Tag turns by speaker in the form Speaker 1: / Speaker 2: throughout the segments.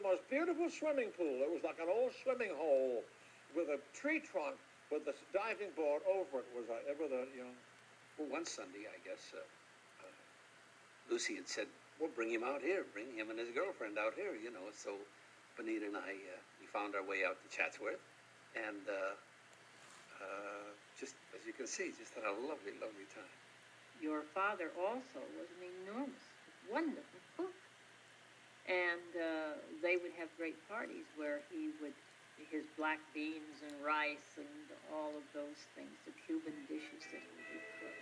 Speaker 1: most beautiful swimming pool. It was like an old swimming hole with a tree trunk with the diving board over it. Was ever the, you know?
Speaker 2: Well, one Sunday, I guess, Lucy had said, well, bring him out here. Bring him and his girlfriend out here, you know. So Benita and I, we found our way out to Chatsworth. And just, as you can see, just had a lovely, lovely time.
Speaker 3: Your father also was an enormous, wonderful cook. And they would have great parties where he would, his black beans and rice and all of those things, the Cuban dishes that he would cook.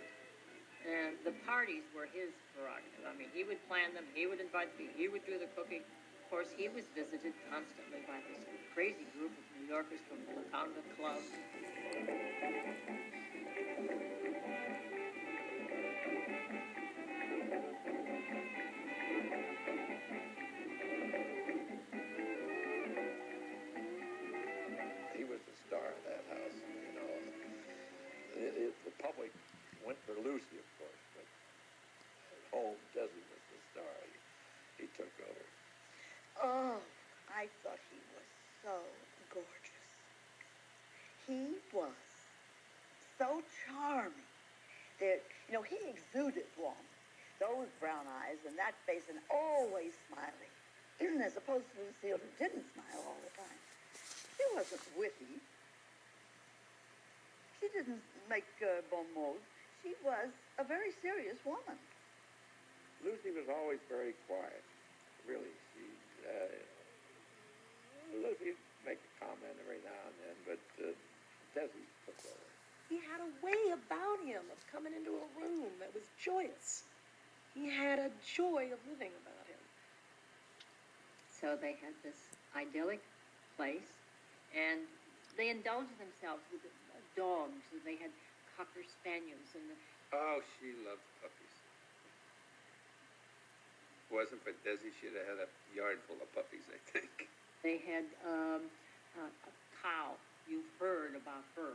Speaker 3: And the parties were his prerogative. I mean, he would plan them, he would invite me, he would do the cooking. Of course, he was visited constantly by this crazy group of New Yorkers from the Convent Club.
Speaker 1: He was the star of that house, you know. The public went for Lucy, of course, but at home, Desi was the star. He took over.
Speaker 4: Oh, I thought he was so gorgeous. He was so charming that, you know, he exuded warmth. Those brown eyes and that face and always smiling. As opposed to Lucille, who didn't smile all the time. She wasn't witty. She didn't make bon mots. She was a very serious woman.
Speaker 1: Lucy was always very quiet, really. Lucy would make a comment every now and then, but Desi took over.
Speaker 5: He had a way about him of coming into a room that was joyous. He had a joy of living about him.
Speaker 3: So they had this idyllic place, and they indulged themselves with dogs, and they had Cocker Spaniels and the...
Speaker 2: Oh, she loved puppies. If it wasn't for Desi, she'd have had a yard full of puppies, I think.
Speaker 3: They had a cow. You've heard about her,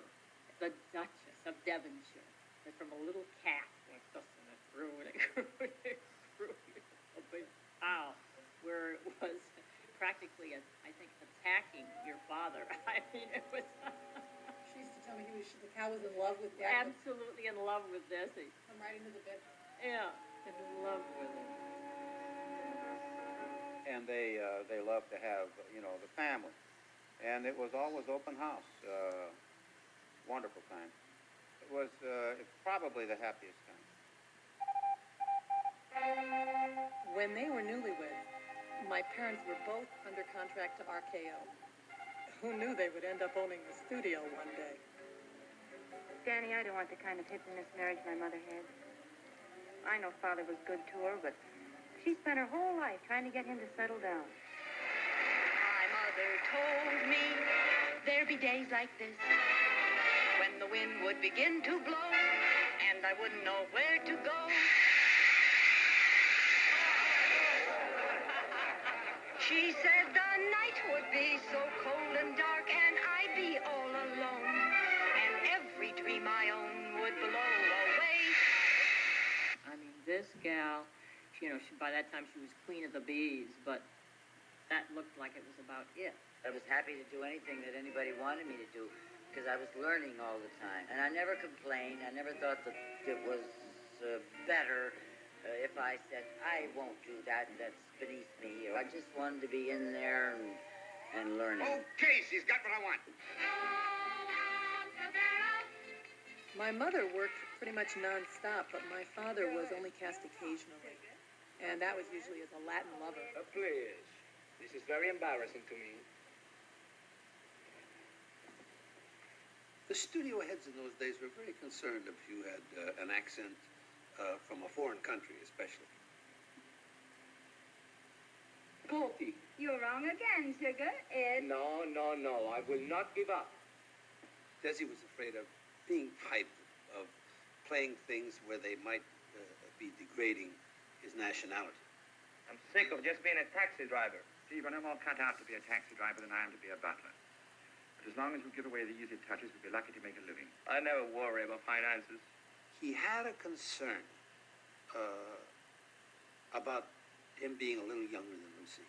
Speaker 3: the Duchess of Devonshire. That from a little cat like this, and it grew and it grew and it grew. A big cow, where it was practically, I think, attacking your father. I mean, it was...
Speaker 5: She used to tell me the cow was in love with Dad.
Speaker 3: Absolutely in love with Desi.
Speaker 5: Come right into the bed.
Speaker 3: Yeah, in love with him.
Speaker 6: And they loved to have, you know, the family. And it was always open house. Wonderful time. It was probably the happiest time.
Speaker 5: When they were newlyweds, my parents were both under contract to RKO. Who knew they would end up owning the studio one day?
Speaker 7: Danny, I don't want the kind of hit-and-miss marriage my mother had. I know Father was good to her, but she spent her whole life trying to get him to settle down.
Speaker 8: My mother told me there'd be days like this when the wind would begin to blow and I wouldn't know where to go. She said the night would be so cold and dark and I'd be all alone and every dream I own would blow away.
Speaker 3: I mean, this gal, you know, by that time she was queen of the bees, but that looked like it was about it.
Speaker 9: I was happy to do anything that anybody wanted me to do because I was learning all the time. And I never complained. I never thought that it was better if I said, I won't do that, that's beneath me. Or I just wanted to be in there and learning.
Speaker 10: Okay, she's got what I want.
Speaker 5: My mother worked pretty much nonstop, but my father was only cast occasionally. And that was usually as a Latin lover.
Speaker 10: Please. This is very embarrassing to me.
Speaker 2: The studio heads in those days were very concerned if you had an accent from a foreign country, especially.
Speaker 10: Porky.
Speaker 7: You're wrong again, sugar. Ed.
Speaker 10: No. I will not give up.
Speaker 2: Desi was afraid of being hyped, of playing things where they might be degrading his nationality.
Speaker 10: I'm sick of just being a taxi driver. Steve, I'm no more cut out to be a taxi driver than I am to be a butler. But as long as we give away the easy touches, we'll be lucky to make a living. I never worry about finances.
Speaker 2: He had a concern about him being a little younger than Lucy,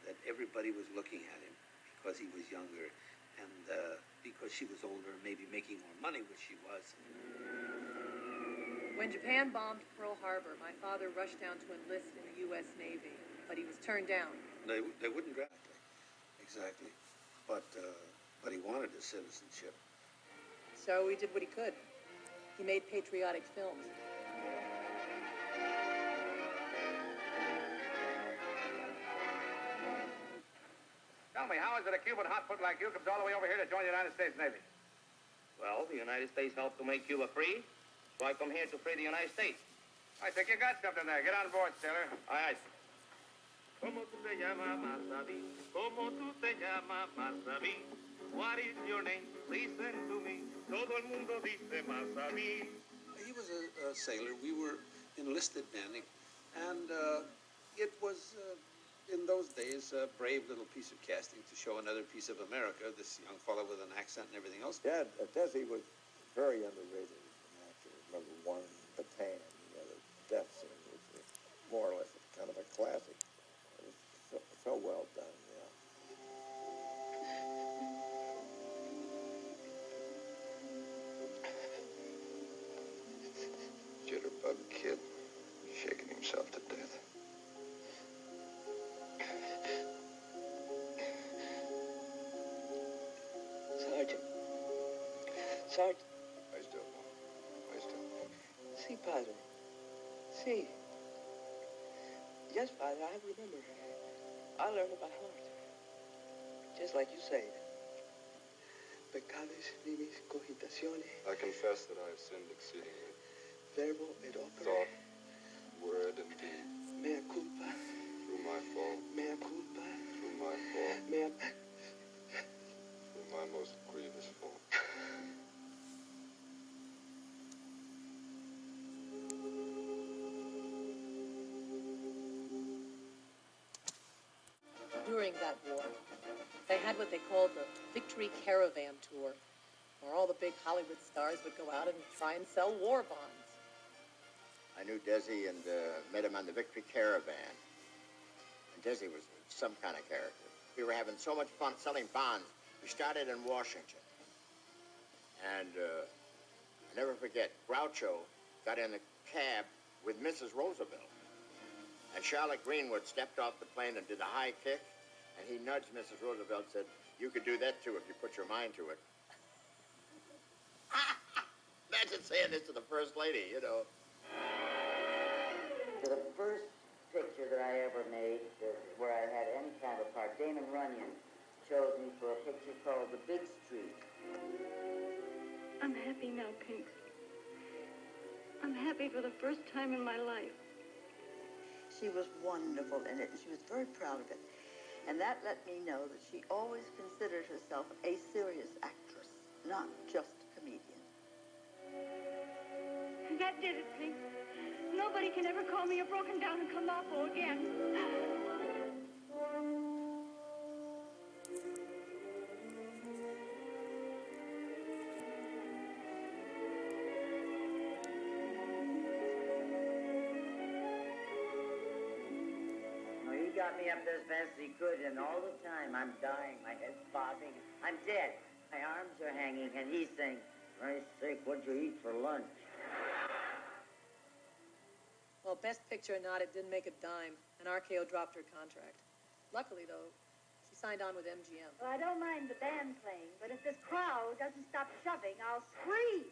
Speaker 2: that everybody was looking at him because he was younger and because she was older, maybe making more money, which she was.
Speaker 5: When Japan bombed Pearl Harbor, my father rushed down to enlist in the U.S. Navy, but he was turned down.
Speaker 2: They wouldn't draft him. Exactly. But he wanted his citizenship.
Speaker 5: So he did what he could. He made patriotic films.
Speaker 6: Tell me, how is it a Cuban hotfoot like you comes all the way over here to join the United States Navy?
Speaker 10: Well, the United States helped to make Cuba free, so I come here to free the United States.
Speaker 6: I think you got something there. Get on board, sailor.
Speaker 10: Aye, aye. ¿Cómo tú te llamas, Masabi? ¿Cómo tú te llamas, Masabi? What is your name? Listen to me. Todo el mundo dice Masabi.
Speaker 2: He was a sailor. We were enlisted men, and it was, in those days, a brave little piece of casting to show another piece of America, this young fellow with an accent and everything else.
Speaker 1: Yeah, Desi was very underrated as an actor. Number one, Bataan, the death scene was more or less kind of a classic. It was so well done, yeah.
Speaker 11: Jitterbug kid, shaking himself to death.
Speaker 12: Sergeant.
Speaker 11: I still.
Speaker 12: Sí, Padre. Sí. Yes, Father, I remember. I learned it by heart. Just like you say. Pecados ni mis cogitaciones.
Speaker 11: I confess that I have sinned exceedingly.
Speaker 12: Verbo et opera.
Speaker 11: Thought, word, and deed.
Speaker 12: Mea culpa.
Speaker 11: Through my fault.
Speaker 12: Mea culpa.
Speaker 11: Through my fault.
Speaker 12: Mea...
Speaker 11: Through my most grievous fault.
Speaker 5: During that war, they had what they called the Victory Caravan Tour, where all the big Hollywood stars would go out and try and sell war bonds.
Speaker 13: I knew Desi and met him on the Victory Caravan. And Desi was some kind of character. We were having so much fun selling bonds. We started in Washington. And I'll never forget, Groucho got in the cab with Mrs. Roosevelt. And Charlotte Greenwood stepped off the plane and did a high kick. And he nudged Mrs. Roosevelt and said, "You could do that too if you put your mind to it." Imagine saying this to the First Lady, you know.
Speaker 9: The first picture that I ever made, where I had any kind of part, Damon Runyon chose me for a picture called The Big Street.
Speaker 7: I'm happy now, Pinks. I'm happy for the first time in my life.
Speaker 4: She was wonderful in it, and she was very proud of it. And that let me know that she always considered herself a serious actress, not just a comedian.
Speaker 7: That did it, Pinks. Nobody can ever call me a broken down and calapo again.
Speaker 9: He got me up there as fast as he could, and all the time I'm dying, my head's bobbing, I'm dead. My arms are hanging, and he's saying, "Christ's sake, what'd you eat for lunch?"
Speaker 5: Well, Best Picture or not, it didn't make a dime, and RKO dropped her contract. Luckily, though, she signed on with MGM.
Speaker 7: Well, I don't mind the band playing, but if this crowd doesn't stop shoving, I'll scream.